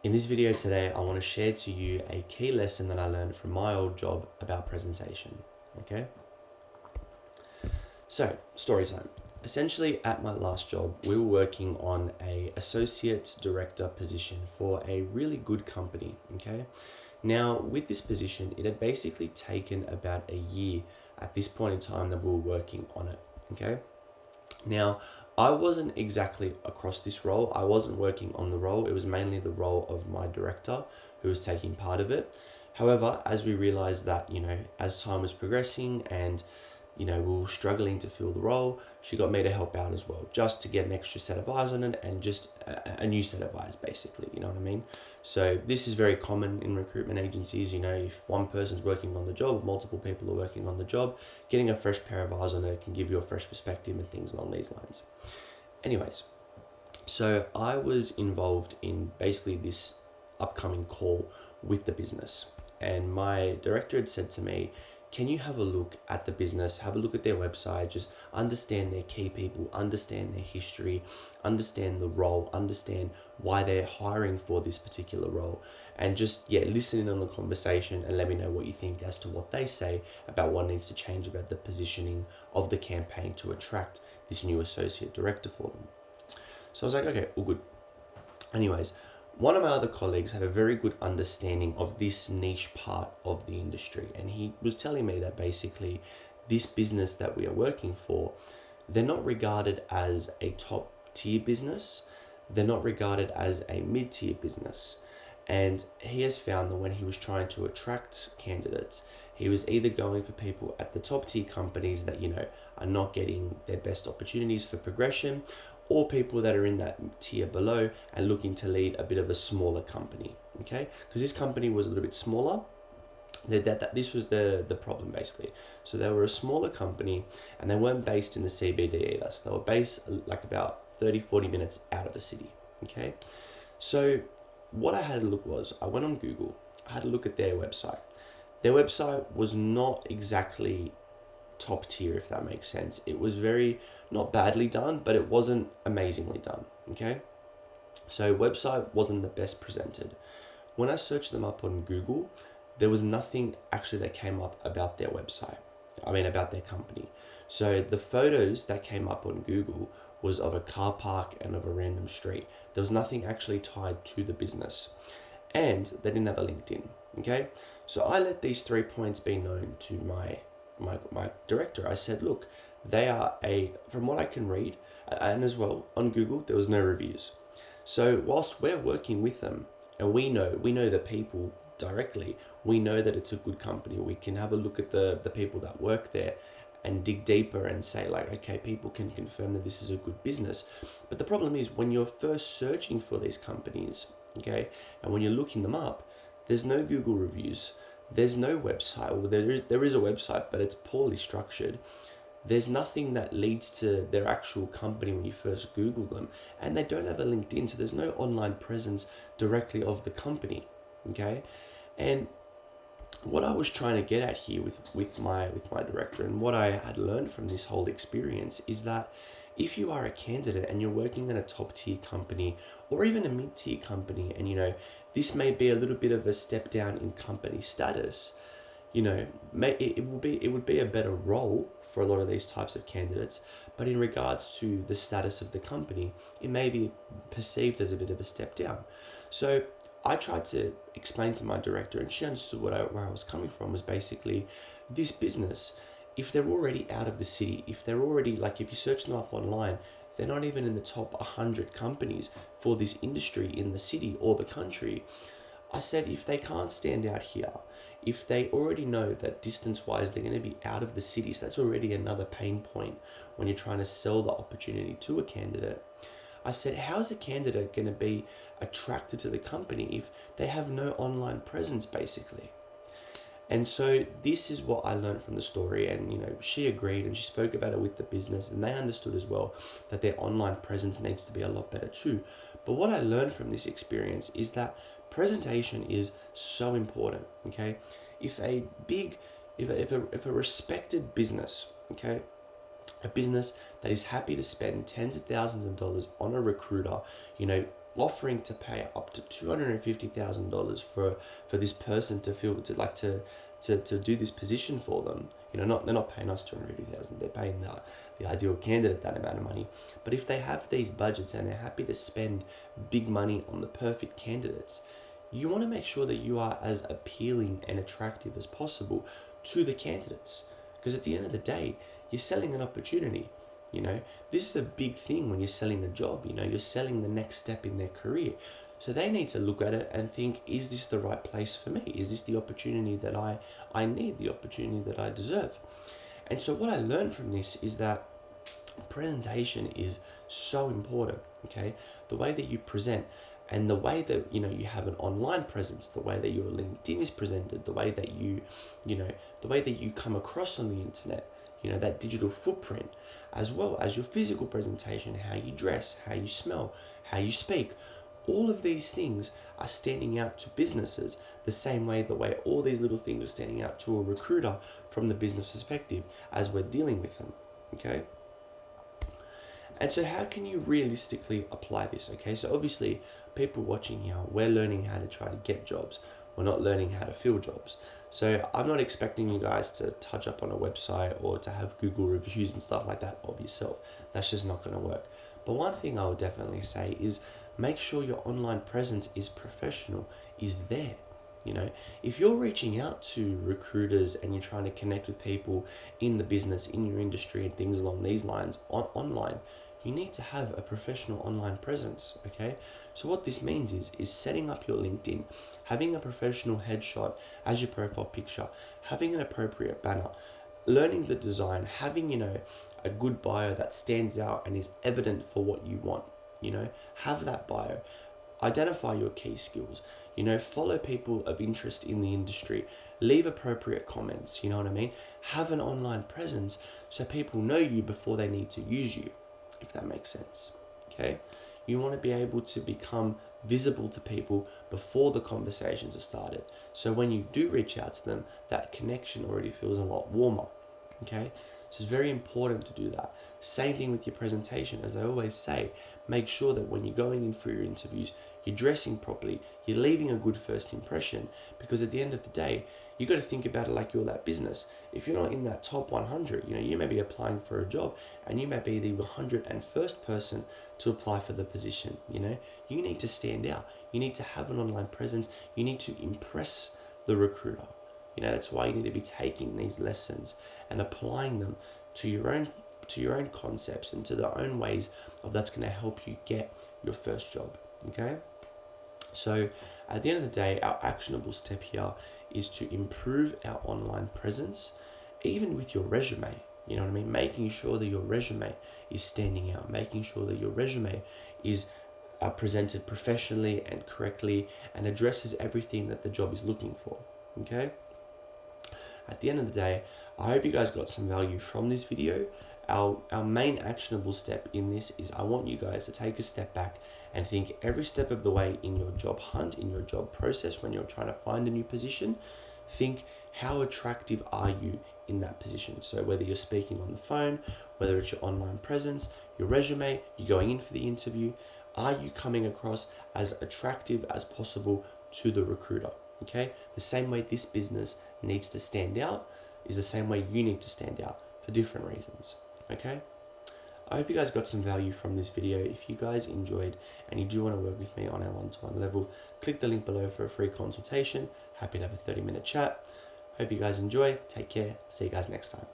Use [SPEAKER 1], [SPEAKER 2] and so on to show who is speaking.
[SPEAKER 1] In this video today, I want to share to you a key lesson that I learned from my old job about presentation, okay? So, story time. Essentially, at my last job, we were working on a associate director position for a really good company, okay? Now, with this position, it had basically taken about a year at this point in time that we were working on it, okay? Now, I wasn't exactly across this role. I wasn't working on the role. It was mainly the role of my director who was taking part of it. However, as we realized that, as time was progressing and, we were struggling to fill the role, she got me to help out as well, just to get an extra set of eyes on it and just a new set of eyes, basically, you know what I mean? So this is very common in recruitment agencies. If one person's working on the job, multiple people are working on the job, getting a fresh pair of eyes on it can give you a fresh perspective and things along these lines. Anyways, so I was involved in basically this upcoming call with the business, and my director had said to me, can you have a look at the business, have a look at their website, just understand their key people, understand their history, understand the role, understand why they're hiring for this particular role, and just, listen in on the conversation and let me know what you think as to what they say about what needs to change about the positioning of the campaign to attract this new associate director for them. So I was like, okay, all good. Anyways, one of my other colleagues had a very good understanding of this niche part of the industry, and he was telling me that basically this business that we are working for, they're not regarded as a top tier business, they're not regarded as a mid-tier business. And he has found that when he was trying to attract candidates, he was either going for people at the top tier companies that, are not getting their best opportunities for progression, or people that are in that tier below and looking to lead a bit of a smaller company, okay? Because this company was a little bit smaller. This was the problem, basically. So they were a smaller company, and they weren't based in the CBD either. So they were based like about 30-40 minutes out of the city, okay? So what I had to look was, I went on Google, I had to look at their website. Their website was not exactly top tier, if that makes sense. It was very, not badly done, but it wasn't amazingly done, okay? So website wasn't the best presented. When I searched them up on Google, there was nothing actually that came up about their website. About their company. So the photos that came up on Google was of a car park and of a random street. There was nothing actually tied to the business. And they didn't have a LinkedIn, okay? So I let these 3 points be known to my director. I said, look, they are from what I can read, and as well on Google, there was no reviews. So whilst we're working with them and we know the people directly, we know that it's a good company. We can have a look at the people that work there and dig deeper and say like, okay, people can confirm that this is a good business. But the problem is when you're first searching for these companies, okay, and when you're looking them up, there's no Google reviews. There's no website. Well, there is a website, but it's poorly structured. There's nothing that leads to their actual company when you first Google them, and they don't have a LinkedIn, so there's no online presence directly of the company, okay? And what I was trying to get at here with my director, and what I had learned from this whole experience, is that if you are a candidate and you're working in a top tier company or even a mid tier company, and this may be a little bit of a step down in company status, it would be a better role for a lot of these types of candidates, but in regards to the status of the company, it may be perceived as a bit of a step down. So I tried to explain to my director, and she understood where I was coming from, was basically this business, if they're already out of the city, if they're already, if you search them up online, they're not even in the top 100 companies for this industry in the city or the country. I said, if they can't stand out here, if they already know that distance-wise they're going to be out of the city, so that's already another pain point when you're trying to sell the opportunity to a candidate. I said, how's a candidate going to be attracted to the company if they have no online presence, basically? And so this is what I learned from the story, and she agreed, and she spoke about it with the business, and they understood as well that their online presence needs to be a lot better too. But what I learned from this experience is that presentation is so important, okay? If a respected business, okay, a business that is happy to spend tens of thousands of dollars on a recruiter, offering to pay up to $250,000 for this person to feel to do this position for them. They're not paying us $250,000. They're paying the ideal candidate that amount of money. But if they have these budgets and they're happy to spend big money on the perfect candidates, you want to make sure that you are as appealing and attractive as possible to the candidates. Because at the end of the day, you're selling an opportunity. This is a big thing when you're selling a job. You're selling the next step in their career. So they need to look at it and think, is this the right place for me? Is this the opportunity that I need, the opportunity that I deserve? And so what I learned from this is that presentation is so important, okay? The way that you present and the way that, you have an online presence, the way that your LinkedIn is presented, the way that the way that you come across on the internet, that digital footprint, as well as your physical presentation, how you dress, how you smell, how you speak. All of these things are standing out to businesses the same way all these little things are standing out to a recruiter from the business perspective as we're dealing with them, okay? And so how can you realistically apply this, okay? So obviously, people watching here, we're learning how to try to get jobs. We're not learning how to fill jobs. So I'm not expecting you guys to touch up on a website or to have Google reviews and stuff like that of yourself. That's just not going to work. But one thing I would definitely say is make sure your online presence is professional, is there. If you're reaching out to recruiters and you're trying to connect with people in the business, in your industry and things along these lines online, you need to have a professional online presence, okay? So what this means is setting up your LinkedIn, having a professional headshot as your profile picture, having an appropriate banner, learning the design, having, a good bio that stands out and is evident for what you want, have that bio, identify your key skills, follow people of interest in the industry, leave appropriate comments, you know what I mean? Have an online presence so people know you before they need to use you, if that makes sense, okay? You want to be able to become visible to people before the conversations are started. So when you do reach out to them, that connection already feels a lot warmer, okay? So it's very important to do that. Same thing with your presentation. As I always say, make sure that when you're going in for your interviews, you're dressing properly, you're leaving a good first impression, because at the end of the day, you got to think about it like you're that business. If you're not in that top 100, you may be applying for a job and you may be the 101st person to apply for the position. You need to stand out. You need to have an online presence. You need to impress the recruiter. That's why you need to be taking these lessons and applying them to your own concepts and to their own ways of that's going to help you get your first job. Okay? So at the end of the day, our actionable step here is to improve our online presence, even with your resume. You know what I mean? Making sure that your resume is standing out, making sure that your resume is presented professionally and correctly and addresses everything that the job is looking for. Okay? At the end of the day, I hope you guys got some value from this video. Our main actionable step in this is I want you guys to take a step back and think every step of the way in your job hunt, in your job process, when you're trying to find a new position, think how attractive are you in that position. So whether you're speaking on the phone, whether it's your online presence, your resume, you're going in for the interview, are you coming across as attractive as possible to the recruiter? Okay? The same way this business needs to stand out is the same way you need to stand out for different reasons. Okay? I hope you guys got some value from this video. If you guys enjoyed and you do want to work with me on a one-to-one level, click the link below for a free consultation. Happy to have a 30-minute chat. Hope you guys enjoy. Take care. See you guys next time.